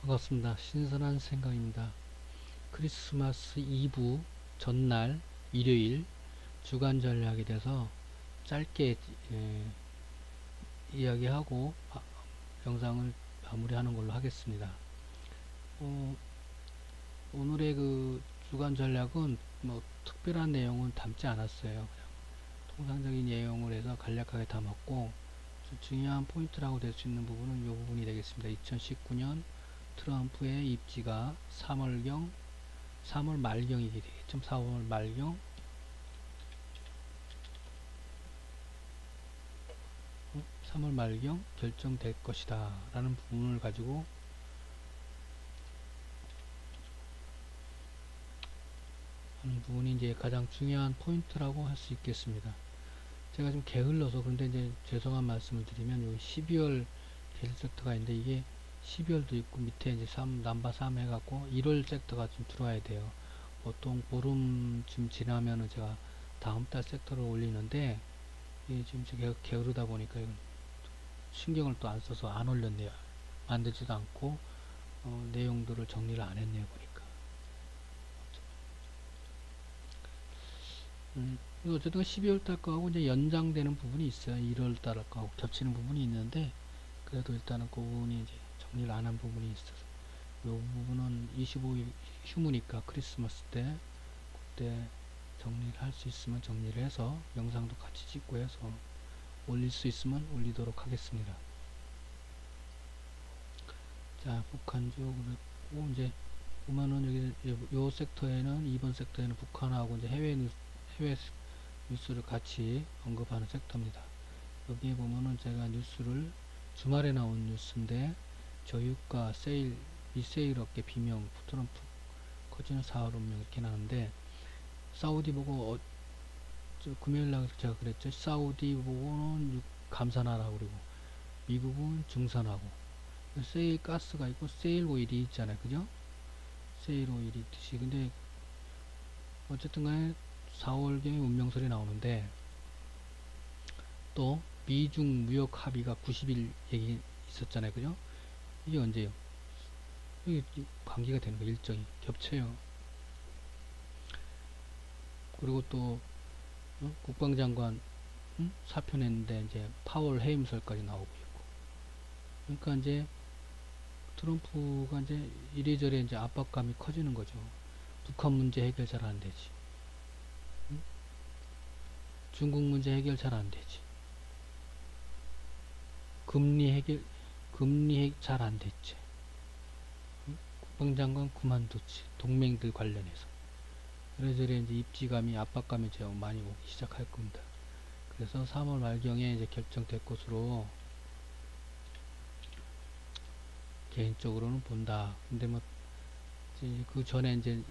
반갑습니다. 신선한 생각입니다. 크리스마스 이브 전날 일요일 주간 전략에 대해서 짧게 이야기하고 영상을 마무리하는 걸로 하겠습니다. 어, 오늘의 그 주간 전략은 뭐 특별한 내용은 담지 않았어요. 그냥 통상적인 내용을 해서 간략하게 담았고 중요한 포인트라고 될 수 있는 부분은 이 부분이 되겠습니다. 2019년 트럼프의 입지가 3월 말경이 되겠죠. 4월 말경 3월 말경 결정될 것이다 라는 부분을 가지고 하는 부분이 이제 가장 중요한 포인트라고 할 수 있겠습니다. 제가 좀 게을러서 그런데 이제 죄송한 말씀을 드리면 여기 12월 계절 섹터가 있는데 이게 12월도 있고 밑에 이제 남바 3 해갖고 1월 섹터가 좀 들어와야 돼요. 보통 보름쯤 지나면은 제가 다음 달 섹터를 올리는데 이게 지금 제가 게으르다 보니까 신경을 또 안 써서 안 올렸네요. 만들지도 않고 내용들을 정리를 안 했네요 보니까. 어쨌든 12월 달 거하고 이제 연장되는 부분이 있어요. 1월 달 거하고 겹치는 부분이 있는데 그래도 일단은 그 부분이 이제 정리를 안 한 부분이 있어서 이 부분은 25일 휴무니까 크리스마스 때 그때 정리를 할 수 있으면 정리를 해서 영상도 같이 찍고 해서 올릴 수 있으면 올리도록 하겠습니다. 자, 북한주 그랬고 이제 보면은 여기 요 섹터에는 이번 섹터에는 북한하고 이제 해외 뉴스를 같이 언급하는 섹터입니다. 여기에 보면은 제가 뉴스를 주말에 나온 뉴스인데 저유가 세일 미세일 업계 비명 트럼프 커지는 4월 운명 이렇게 나오는데 사우디 보고 금요일날 제가 그랬죠. 사우디 보고는 감산하라고 그리고 미국은 증산하고 세일 가스가 있고 세일 오일이 있잖아요. 그죠? 세일 오일이 있듯이 근데 어쨌든 간에 4월경에 운명설이 나오는데 또 미중 무역 합의가 90일 얘기 있었잖아요. 그죠? 이게 언제요? 이게 관계가 되는 거 일정이 겹쳐요. 그리고 또 국방장관 사표 냈는데 이제 파월 해임설까지 나오고 있고. 그러니까 이제 트럼프가 이제 이래저래 이제 압박감이 커지는 거죠. 북한 문제 해결 잘 안 되지. 중국 문제 해결 잘 안 되지. 금리 잘 안 됐지. 국방장관 그만뒀지. 동맹들 관련해서. 이래저래 이제 입지감이 압박감이 좀 많이 오기 시작할 겁니다. 그래서 3월 말경에 이제 결정될 것으로 개인적으로는 본다. 근데 뭐 그 전에 이제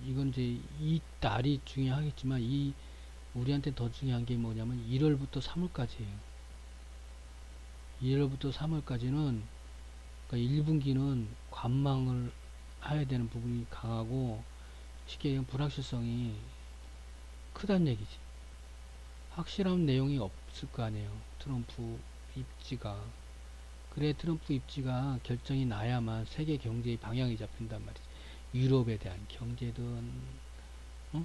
이건 이제 이 날이 중요하겠지만 이 우리한테 더 중요한 게 뭐냐면 1월부터 3월까지예요. 1월부터 3월까지는 그러니까 1분기는 관망을 해야 되는 부분이 강하고 쉽게 얘기하면 불확실성이 크단 얘기지. 확실한 내용이 없을 거 아니에요. 트럼프 입지가. 그래 트럼프 입지가 결정이 나야만 세계 경제의 방향이 잡힌단 말이지. 유럽에 대한 경제든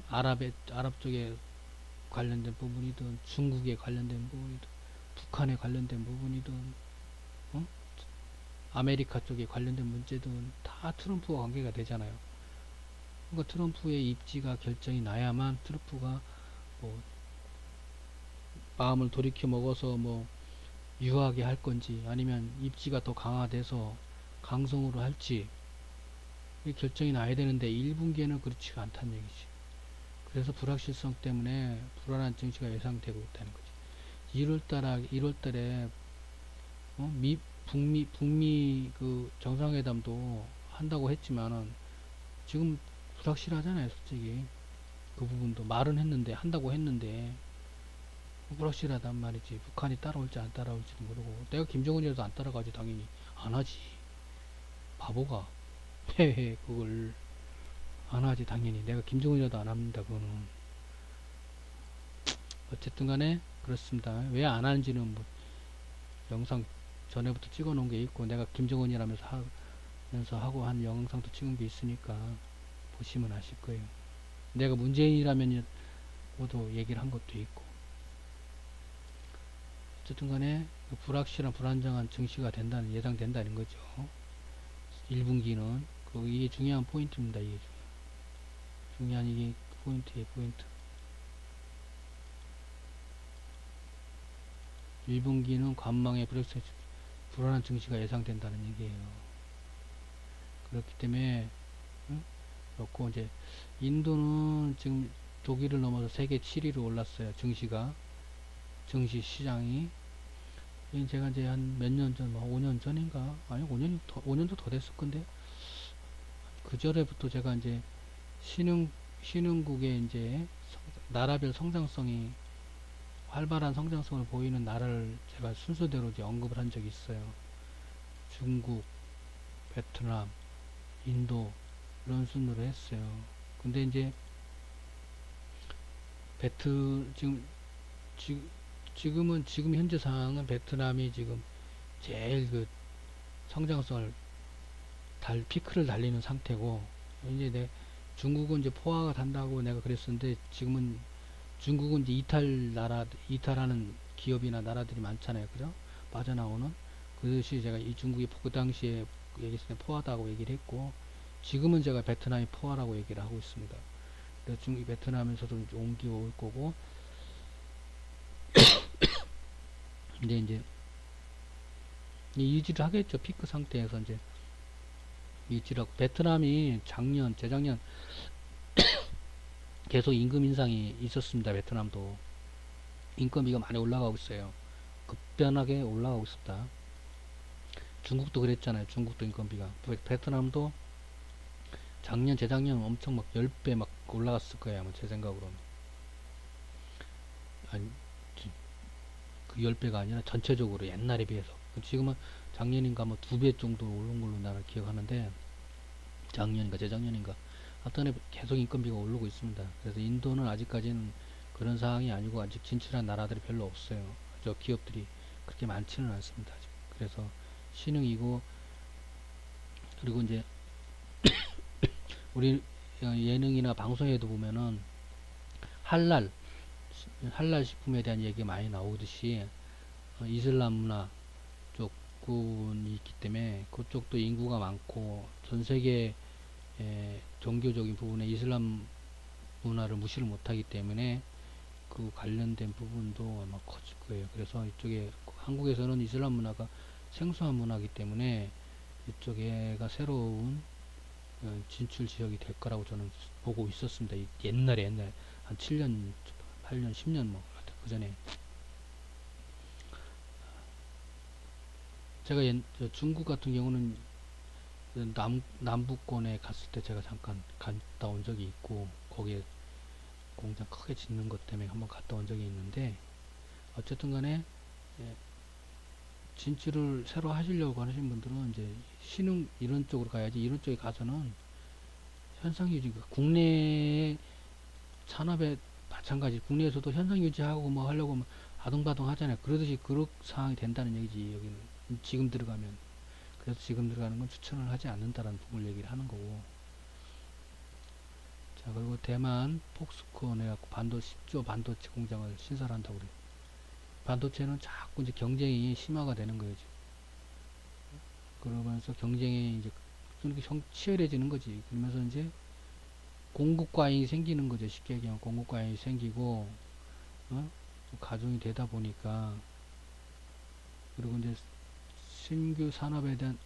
아랍 쪽에 관련된 부분이든 중국에 관련된 부분이든 북한에 관련된 부분이든 어? 아메리카 쪽에 관련된 문제든 다 트럼프와 관계가 되잖아요. 그러니까 트럼프의 입지가 결정이 나야만 트럼프가 뭐 마음을 돌이켜 먹어서 뭐 유하게 할 건지 아니면 입지가 더 강화돼서 강성으로 할지 결정이 나야 되는데 1분기에는 그렇지가 않다는 얘기지. 그래서 불확실성 때문에 불안한 증시가 예상되고 있다는 거지. 1월달에 북미 그 정상회담도 한다고 했지만은 지금 불확실하잖아요, 솔직히. 그 부분도 말은 했는데 한다고 했는데 불확실하단 말이지. 북한이 따라올지 안 따라올지도 모르고 내가 김정은이라도 안 따라가지 당연히 안 하지. 바보가 헤헤 그걸 안 하지 당연히. 내가 김정은이라도 안 합니다. 그거는. 어쨌든 간에 그렇습니다. 왜 안 하는지는 뭐 영상 전에부터 찍어 놓은 게 있고 내가 김정은이라면서 하고 한 영상도 찍은 게 있으니까 보시면 아실 거예요. 내가 문재인이라면 모두 얘기를 한 것도 있고. 어쨌든 간에 불확실한 불안정한 증시가 된다는 예상된다는 거죠. 1분기는 이게 중요한 포인트입니다. 이게 중요한 이게 포인트예요. 포인트. 1분기는 관망의 불안한 증시가 예상된다는 얘기예요. 그렇기 때문에 그렇고 이제 인도는 지금 독일을 넘어서 세계 7위로 올랐어요. 증시 시장이. 제가 이제 한 몇 년 전, 뭐 5년 전인가? 아니, 5년도 더 됐을 건데. 그 전에부터 제가 이제 신흥국의 이제 나라별 성장성이 활발한 성장성을 보이는 나라를 제가 순서대로 이제 언급을 한 적이 있어요. 중국, 베트남, 인도, 이런 순으로 했어요. 근데 이제 지금, 지금 현재 상황은 베트남이 지금 제일 그 성장성을 피크를 달리는 상태고, 이제 중국은 이제 포화가 단다고 내가 그랬었는데, 지금은 중국은 이제 이탈하는 기업이나 나라들이 많잖아요. 그죠? 빠져나오는. 그것이 제가 이 중국이 그 당시에 얘기했을 때 포화다고 얘기를 했고, 지금은 제가 베트남이 포화라고 얘기를 하고 있습니다. 그래서 베트남에서도 이제 옮겨올 거고, 근데 이제 유지를 하겠죠. 피크 상태에서 이제 유지를 하고, 베트남이 재작년 계속 임금 인상이 있었습니다. 베트남도 인건비가 많이 올라가고 있어요. 급변하게 올라가고 있었다. 중국도 그랬잖아요. 중국도 인건비가. 베트남도 재작년 엄청 막 10배 막 올라갔을 거예요. 아마 제 생각으로는. 아니, 그 10배가 아니라 전체적으로 옛날에 비해서. 지금은 작년인가 뭐 2배 정도 오른 걸로 나는 기억하는데, 작년인가 재작년인가. 하여튼 계속 인건비가 오르고 있습니다. 그래서 인도는 아직까지는 그런 상황이 아니고 아직 진출한 나라들이 별로 없어요. 저 기업들이 그렇게 많지는 않습니다. 아직. 그래서 신흥이고, 그리고 이제 우리 예능이나 방송에도 보면은 할랄 식품에 대한 얘기 많이 나오듯이 이슬람 문화 쪽군이 있기 때문에 그쪽도 인구가 많고 전 세계 종교적인 부분에 이슬람 문화를 무시를 못하기 때문에 그 관련된 부분도 아마 커질 거예요. 그래서 이쪽에 한국에서는 이슬람 문화가 생소한 문화이기 때문에 이쪽에가 새로운 진출 지역이 될 거라고 저는 보고 있었습니다. 옛날에 한 7년, 8년, 10년 뭐 그 전에 제가 중국 같은 경우는 남부권에 갔을 때 제가 잠깐 갔다 온 적이 있고 거기에 공장 크게 짓는 것 때문에 한번 갔다 온 적이 있는데 어쨌든 간에 진출을 새로 하시려고 하시는 분들은 이제 신흥 이런 쪽으로 가야지. 이런 쪽에 가서는 현상 유지, 국내 산업에 마찬가지. 국내에서도 현상 유지하고 뭐 하려고 뭐 아둥바둥 하잖아요. 그러듯이 그런 상황이 된다는 얘기지. 여기는 지금 들어가면. 그래서 지금 들어가는 건 추천을 하지 않는다라는 부분을 얘기를 하는 거고. 자, 그리고 대만 폭스콘 해갖고 10조 반도체 공장을 신설한다고 그래요. 반도체는 자꾸 이제 경쟁이 심화가 되는 거예요. 지금. 그러면서 경쟁이 이제 치열해지는 거지. 그러면서 이제 공급 과잉이 생기는 거죠. 쉽게 얘기하면 공급 과잉이 생기고 가중이 되다 보니까 그리고 이제 신규 산업에 대한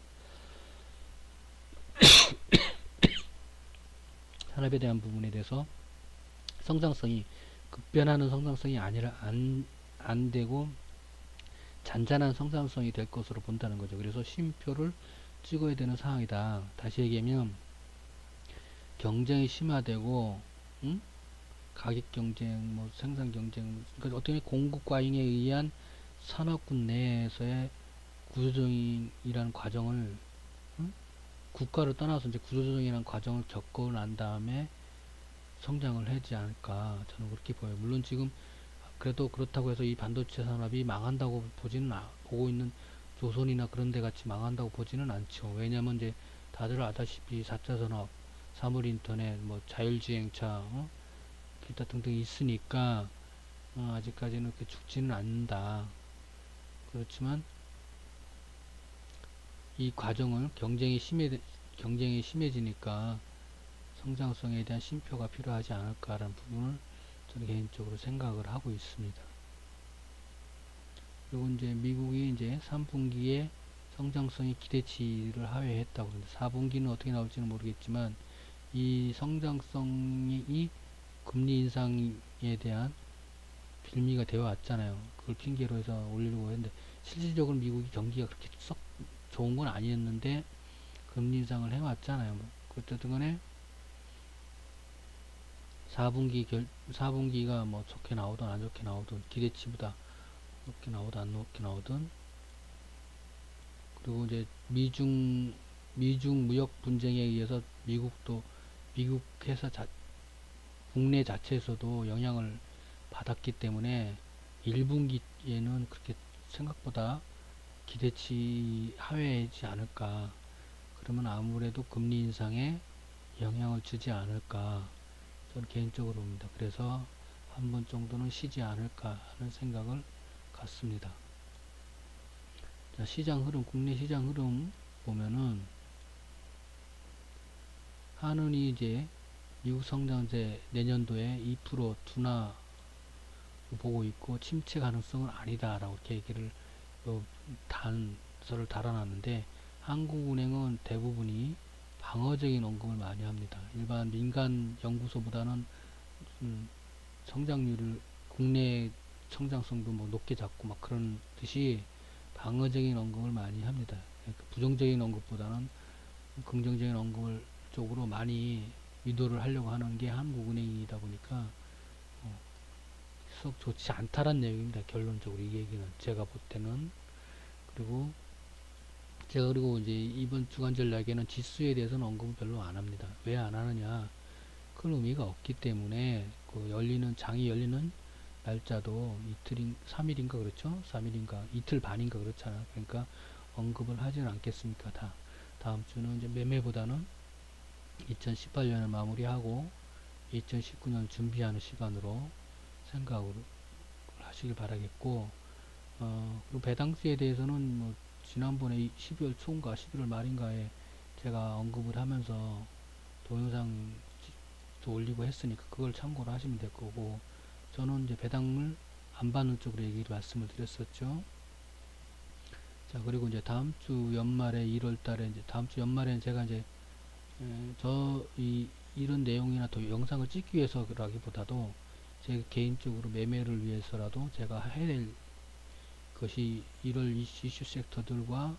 부분에 대해서 성장성이 급변하는 성장성이 아니라 안 되고 잔잔한 성장성이 될 것으로 본다는 거죠. 그래서 쉼표를 찍어야 되는 상황이다. 다시 얘기하면 경쟁이 심화되고 가격 경쟁, 뭐 생산 경쟁, 그러니까 어떻게 공급 과잉에 의한 산업군 내에서의 구조조정이라는 과정을 국가를 떠나서 이제 구조조정이라는 과정을 겪고 난 다음에 성장을 하지 않을까 저는 그렇게 보여요. 물론 지금 그래도 그렇다고 해서 이 반도체 산업이 망한다고 보고 있는 조선이나 그런 데 같이 망한다고 보지는 않죠. 왜냐면 이제 다들 아다시피 4차 산업, 사물 인터넷, 뭐 자율주행차, 기타 등등 있으니까 아직까지는 그렇게 죽지는 않는다. 그렇지만 이 과정을 경쟁이 심해지니까 성장성에 대한 쉼표가 필요하지 않을까라는 부분을 저는 개인적으로 생각을 하고 있습니다. 그리고 이제 미국이 이제 3분기에 성장성이 기대치를 하회했다고 그러는데 4분기는 어떻게 나올지는 모르겠지만 이 성장성이 금리 인상에 대한 빌미가 되어 왔잖아요. 그걸 핑계로 해서 올리려고 했는데 실질적으로 미국이 경기가 그렇게 썩 좋은 건 아니었는데 금리 인상을 해왔잖아요. 뭐 어쨌든 간에 4분기가 뭐 좋게 나오든 안 좋게 나오든 기대치보다 높게 나오든 안 높게 나오든 그리고 이제 미중 무역 분쟁에 의해서 미국 회사 국내 자체에서도 영향을 받았기 때문에 1분기에는 그렇게 생각보다 기대치 하회하지 않을까. 그러면 아무래도 금리 인상에 영향을 주지 않을까. 저는 개인적으로 봅니다. 그래서 한 번 정도는 쉬지 않을까 하는 생각을 갖습니다. 자, 국내 시장 흐름 보면은 한은이 이제 미국 성장세 내년도에 2% 둔화 보고 있고 침체 가능성은 아니다라고 이렇게 얘기를 단서를 달아놨는데 한국은행은 대부분이 방어적인 언급을 많이 합니다. 일반 민간 연구소보다는 성장률을 국내 성장성도 뭐 높게 잡고 막 그런 듯이 방어적인 언급을 많이 합니다. 그러니까 부정적인 언급보다는 긍정적인 언급을 쪽으로 많이 유도를 하려고 하는 게 한국은행이다 보니까 썩 좋지 않다란 내용입니다. 결론적으로 이 얘기는 제가 볼 때는. 그리고 제가 그리고 이제 이번 주간 전략에는 지수에 대해서는 언급을 별로 안 합니다. 왜 안 하느냐? 큰 의미가 없기 때문에 그 장이 열리는 날짜도 3일인가 그렇죠? 3일인가 이틀 반인가 그렇잖아. 그러니까 언급을 하지는 않겠습니까? 다음 주는 이제 매매보다는 2018년을 마무리하고 2019년 준비하는 시간으로 생각을 하시길 바라겠고, 그리고 배당수에 대해서는 뭐 지난번에 12월 초인가 11월 말인가에 제가 언급을 하면서 동영상도 올리고 했으니까 그걸 참고로 하시면 될 거고, 저는 이제 배당을 안 받는 쪽으로 말씀을 드렸었죠. 자, 그리고 이제 다음 주 연말에 1월 달에 이제 다음 주 연말에는 제가 이제 이런 내용이나 더 영상을 찍기 위해서라기보다도 제 개인적으로 매매를 위해서라도 제가 해야 될 것이 1월 이슈 섹터들과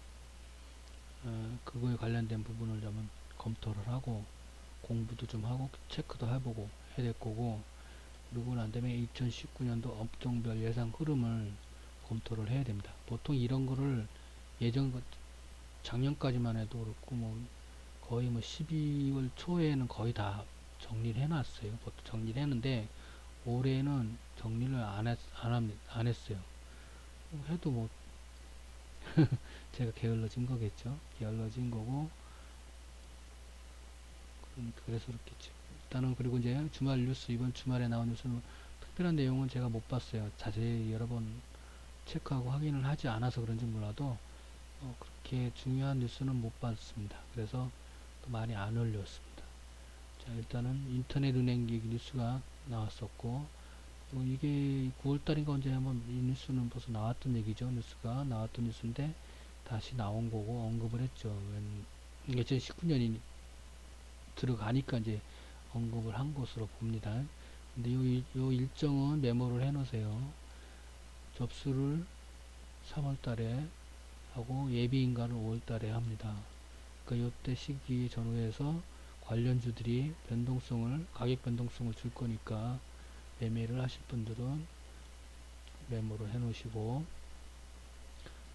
그거에 관련된 부분을 좀 검토를 하고 공부도 좀 하고 체크도 해보고 해야 될 거고, 그리고 난 다음에 2019년도 업종별 예상 흐름을 검토를 해야 됩니다. 보통 이런 거를 작년까지만 해도 그렇고 뭐 거의 뭐 12월 초에는 거의 다 정리를 해놨어요. 보통 정리를 했는데 올해는 정리를 안 했어요. 해도 뭐 제가 게을러진 거겠죠. 게을러진 거고 그래서 그렇겠죠. 일단은 그리고 이제 주말 뉴스 이번 주말에 나온 뉴스는 특별한 내용은 제가 못 봤어요. 자세히 여러 번 체크하고 확인을 하지 않아서 그런지 몰라도 그렇게 중요한 뉴스는 못 봤습니다. 그래서 또 많이 안 올렸습니다. 자, 일단은 인터넷 은행 얘기 뉴스가 나왔었고, 이게 9월달인가 언제 한번 이 뉴스는 벌써 나왔던 얘기죠. 뉴스가 나왔던 뉴스인데 다시 나온 거고 언급을 했죠. 2019년이 들어가니까 이제 언급을 한 것으로 봅니다. 근데 요 일정은 메모를 해 놓으세요. 접수를 3월 달에 하고 예비 인가를 5월 달에 합니다. 그러니까 요때 시기 전후에서 관련주들이 가격 변동성을 줄 거니까 매매를 하실 분들은 메모를 해 놓으시고,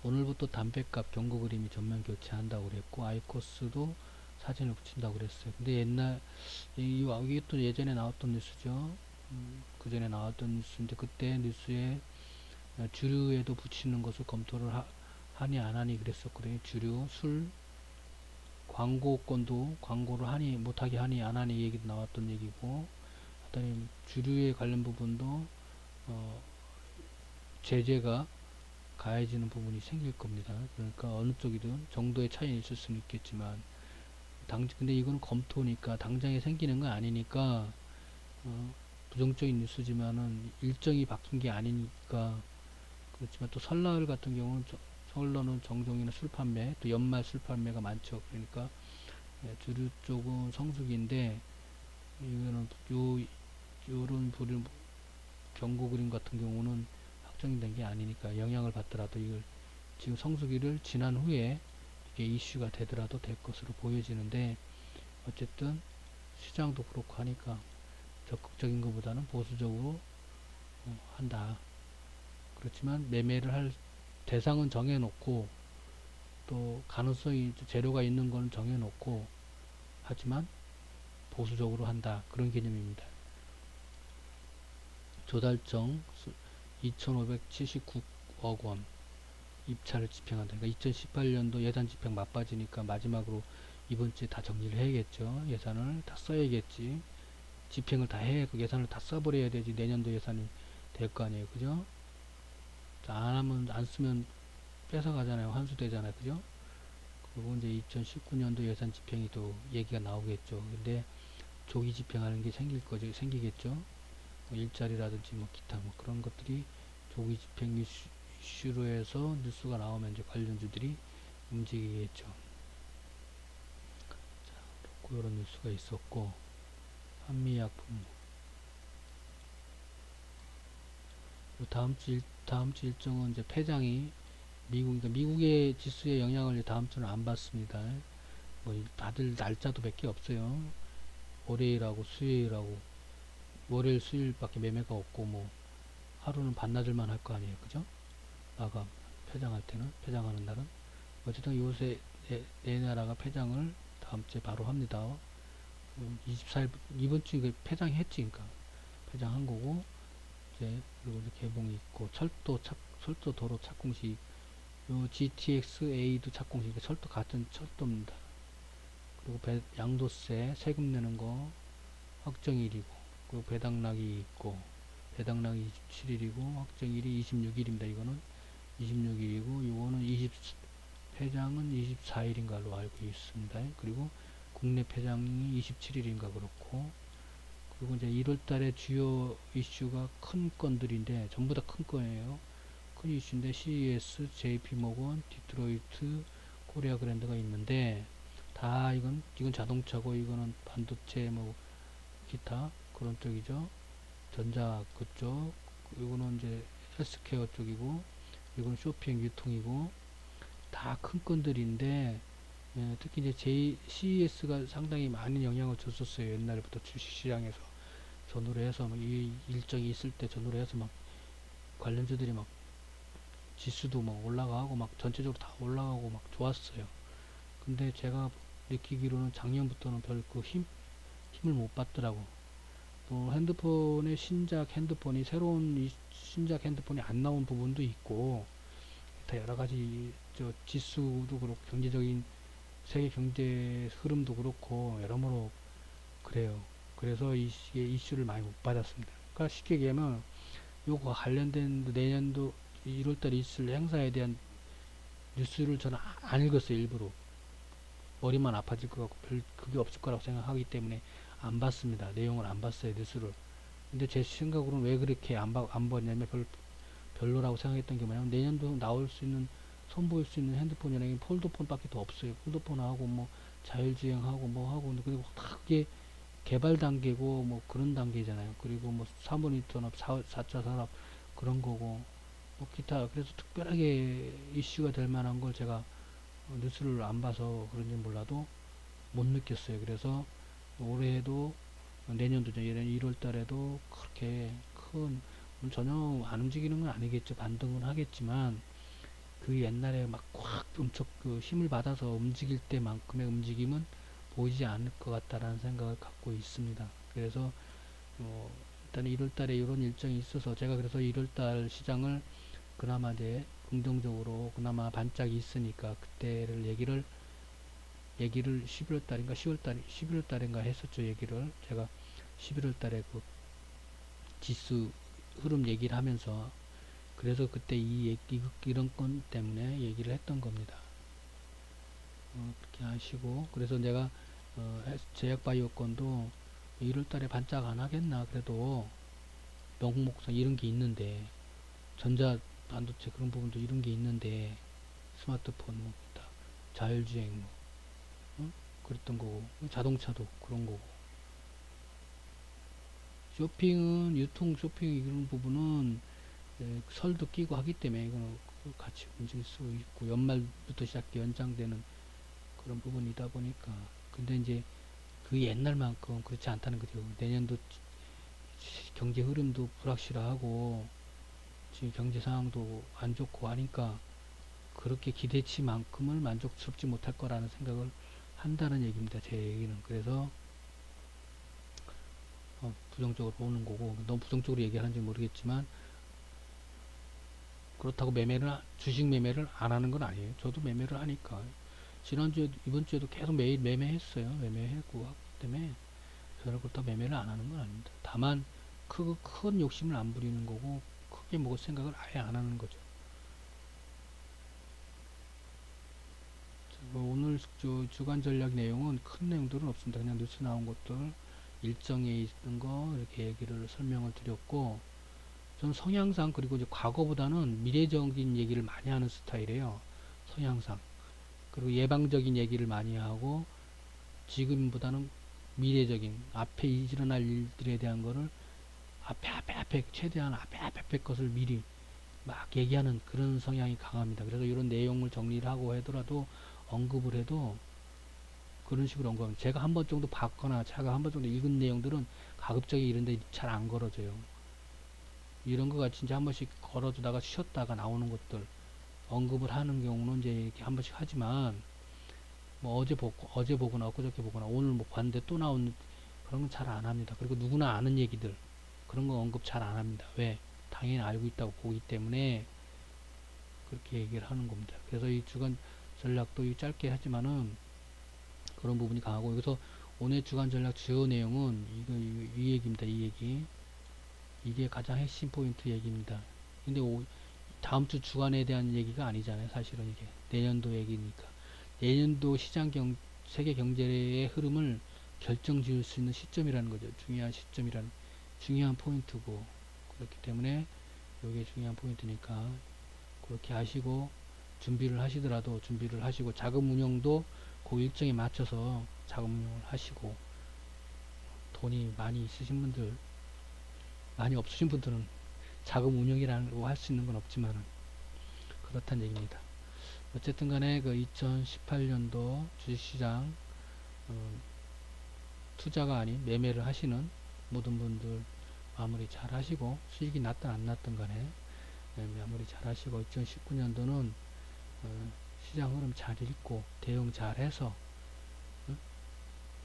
오늘부터 담배값 경고 그림이 전면 교체한다고 그랬고 아이코스도 사진을 붙인다고 그랬어요. 근데 이게 또 예전에 나왔던 뉴스죠. 그 전에 나왔던 뉴스인데 그때 뉴스에 주류에도 붙이는 것을 검토를 하니 안 하니 그랬었거든요. 주류, 술, 광고권도 광고를 하니 못하게 하니 안 하니 얘기도 나왔던 얘기고, 하여튼 주류에 관련 부분도 제재가 가해지는 부분이 생길 겁니다. 그러니까 어느 쪽이든 정도의 차이는 있을 수는 있겠지만, 근데 이거는 검토니까 당장에 생기는 건 아니니까, 부정적인 뉴스지만은 일정이 바뀐 게 아니니까. 그렇지만 또 설날 같은 경우는 설날은 정종이나 술 판매, 또 연말 술 판매가 많죠. 그러니까 주류 쪽은 성수기인데, 이거는 요런 부류 경고 그림 같은 경우는 확정된 게 아니니까 영향을 받더라도 이걸 지금 성수기를 지난 후에 이게 이슈가 되더라도 될 것으로 보여지는데, 어쨌든 시장도 그렇고 하니까 적극적인 것보다는 보수적으로 한다. 그렇지만 매매를 할 대상은 정해놓고, 또 가능성이 재료가 있는 건 정해놓고, 하지만 보수적으로 한다. 그런 개념입니다. 조달청 2,579억 원 입찰을 집행한다. 그러니까 2018년도 예산 집행 맞빠지니까 마지막으로 이번 주에 다 정리를 해야겠죠. 예산을 다 써야겠지. 집행을 다 해, 그 예산을 다 써버려야 되지. 내년도 예산이 될 거 아니에요. 그죠? 안 하면, 안 쓰면 뺏어가잖아요. 환수되잖아요. 그죠? 그리고 이제 2019년도 예산 집행이 또 얘기가 나오겠죠. 근데 조기 집행하는 게 생기겠죠. 뭐 일자리라든지 뭐 기타 뭐 그런 것들이 조기 집행 이슈로 해서 뉴스가 나오면 이제 관련주들이 움직이겠죠. 자, 그렇고 이런 뉴스가 있었고, 한미약품. 다음 주 일정은 이제 폐장이 그러니까 미국의 지수에 영향을 다음 주는 안 받습니다. 뭐 다들 날짜도 몇 개 없어요. 월요일하고 수요일하고, 월요일 수요일밖에 매매가 없고, 뭐 하루는 반나절만 할 거 아니에요. 그죠? 마감 폐장할 때는, 폐장하는 날은 어쨌든 요새 네 나라가 폐장을 다음 주에 바로 합니다. 24일 이번 주에 그 폐장했지. 그러니까 폐장한 거고, 이제 그리고 이제 개봉이 있고, 철도 도로 착공식, 요 GTX-A도 착공식, 철도 같은 철도입니다. 그리고 양도세 세금 내는 거 확정일이고, 그리고 배당락이 있고, 배당락이 27일이고 확정일이 26일입니다. 이거는 26일이고, 요거는 폐장은 24일인 걸로 알고 있습니다. 그리고 국내 폐장이 27일인가 그렇고, 그리고 이제 1월 달에 주요 이슈가 큰 건들인데, 전부 다 큰 거예요. 큰 이슈인데, CES, JP모건, 디트로이트, 코리아 그랜드가 있는데, 다 이건 자동차고, 이거는 반도체 뭐 기타 그런 쪽이죠. 전자 그쪽, 이거는 이제 헬스케어 쪽이고, 이건 쇼핑 유통이고, 다 큰 건들인데, 특히 이제 CES가 상당히 많은 영향을 줬었어요. 옛날부터 주식시장에서 전후로 해서 막 이 일정이 있을 때 전후로 해서 막 관련주들이 막 지수도 막 올라가고 막 전체적으로 다 올라가고 막 좋았어요. 근데 제가 느끼기로는 작년부터는 별 그 힘을 못 받더라고. 또 핸드폰의 새로운 신작 핸드폰이 안 나온 부분도 있고, 다 여러 가지 저 지수도 그렇고 경제적인 세계 경제 흐름도 그렇고 여러모로 그래요. 그래서 이게 이슈를 많이 못 받았습니다. 그러니까 쉽게 얘기하면 요거 관련된 내년도 1월달에 있을 행사에 대한 뉴스를 저는 안 읽었어요. 일부러 머리만 아파질 것 같고 별 그게 없을 거라고 생각하기 때문에 안 봤습니다. 내용을 안 봤어요. 뉴스를. 근데 제 생각으로는 왜 그렇게 안 봤냐면 별로라고 생각했던 게 뭐냐면, 내년도 나올 수 있는, 선보일 수 있는 핸드폰이라는 게 폴더폰밖에 더 없어요. 폴더폰하고 뭐 자율주행하고 뭐 하고, 그리고 다 그게 개발 단계고 뭐 그런 단계잖아요. 그리고 뭐 사모니터나 4차 산업 그런 거고, 뭐 기타. 그래서 특별하게 이슈가 될 만한 걸 제가 뉴스를 안 봐서 그런지 몰라도 못 느꼈어요. 그래서 올해도, 내년도 1월 달에도 그렇게 큰, 전혀 안 움직이는 건 아니겠죠. 반등은 하겠지만, 그 옛날에 막 꽉 엄청 그 힘을 받아서 움직일 때만큼의 움직임은 보이지 않을 것 같다라는 생각을 갖고 있습니다. 그래서 일단 1월 달에 이런 일정이 있어서, 제가 그래서 1월 달 시장을 그나마 이제 긍정적으로, 그나마 반짝이 있으니까 그때를 얘기를 얘기를 11월 달인가 11월 달인가 했었죠. 얘기를 제가 11월 달에 그 지수 흐름 얘기를 하면서, 그래서 그때 이런 건 때문에 얘기를 했던 겁니다. 그렇게 하시고, 그래서 내가 제약바이오 건도 1월 달에 반짝 안 하겠나, 그래도 명목상 이런 게 있는데, 전자 반도체 그런 부분도 이런 게 있는데, 스마트폰 뭐 기타 자율주행 뭐 그랬던 거고, 자동차도 그런 거고, 쇼핑은 유통 쇼핑 이런 부분은 설도 끼고 하기 때문에 이거는 같이 움직일 수 있고, 연말부터 시작해 연장되는 그런 부분이다 보니까. 근데 이제 그 옛날만큼 그렇지 않다는 거죠. 내년도 경제 흐름도 불확실하고 지금 경제 상황도 안 좋고 하니까 그렇게 기대치만큼을 만족스럽지 못할 거라는 생각을 한다는 얘기입니다. 제 얘기는. 그래서 부정적으로 보는 거고, 너무 부정적으로 얘기하는지 모르겠지만, 그렇다고 주식 매매를 안 하는 건 아니에요. 저도 매매를 하니까. 지난주에도, 이번주에도 계속 매일 매매했어요. 매매했고, 하기 때문에, 저는 그렇다고 매매를 안 하는 건 아닙니다. 다만, 큰 욕심을 안 부리는 거고, 크게 먹을 생각을 아예 안 하는 거죠. 오늘 주간 전략 내용은 큰 내용들은 없습니다. 그냥 뉴스 나온 것들, 일정에 있는 거, 이렇게 얘기를 설명을 드렸고, 저는 성향상, 그리고 이제 과거보다는 미래적인 얘기를 많이 하는 스타일이에요. 성향상. 그리고 예방적인 얘기를 많이 하고, 지금보다는 미래적인, 앞에 일어날 일들에 대한 거를 최대한 앞에 것을 미리 막 얘기하는 그런 성향이 강합니다. 그래서 이런 내용을 정리를 하고 하더라도, 언급을 해도 그런 식으로 언급합니다. 제가 한 번 정도 봤거나 제가 한 번 정도 읽은 내용들은 가급적이 이런데 잘 안 걸어져요. 이런 거가 진짜 한 번씩 걸어주다가 쉬었다가 나오는 것들 언급을 하는 경우는 이제 이렇게 한 번씩 하지만, 뭐 어제 보거나 엊그저께 보거나 오늘 뭐 봤는데 또 나오는 그런 건 잘 안 합니다. 그리고 누구나 아는 얘기들 그런 거 언급 잘 안 합니다. 왜? 당연히 알고 있다고 보기 때문에 그렇게 얘기를 하는 겁니다. 그래서 이 주간 전략도 짧게 하지만은 그런 부분이 강하고, 여기서 오늘 주간 전략 주요 내용은 이 얘기입니다. 이 얘기. 이게 가장 핵심 포인트 얘기입니다. 근데 다음 주 주간에 대한 얘기가 아니잖아요. 사실은 이게 내년도 얘기니까. 내년도 세계 경제의 흐름을 결정 지을 수 있는 시점이라는 거죠. 중요한 포인트고, 그렇기 때문에 이게 중요한 포인트니까 그렇게 하시고, 준비를 하시고, 자금 운용도 그 일정에 맞춰서 자금 운용을 하시고, 돈이 많이 있으신 분들, 많이 없으신 분들은 자금 운용이라고 할 수 있는 건 없지만 그렇다는 얘기입니다. 어쨌든 간에 그 2018년도 주식시장 투자가 아닌 매매를 하시는 모든 분들 마무리 잘 하시고, 수익이 났든 안 났든 간에 마무리 잘 하시고, 2019년도는 시장 흐름 잘 읽고 대응 잘 해서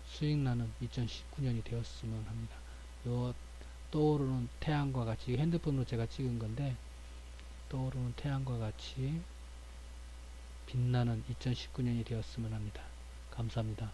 수익 나는 2019년이 되었으면 합니다. 요 떠오르는 태양과 같이, 핸드폰으로 제가 찍은 건데, 떠오르는 태양과 같이 빛나는 2019년이 되었으면 합니다. 감사합니다.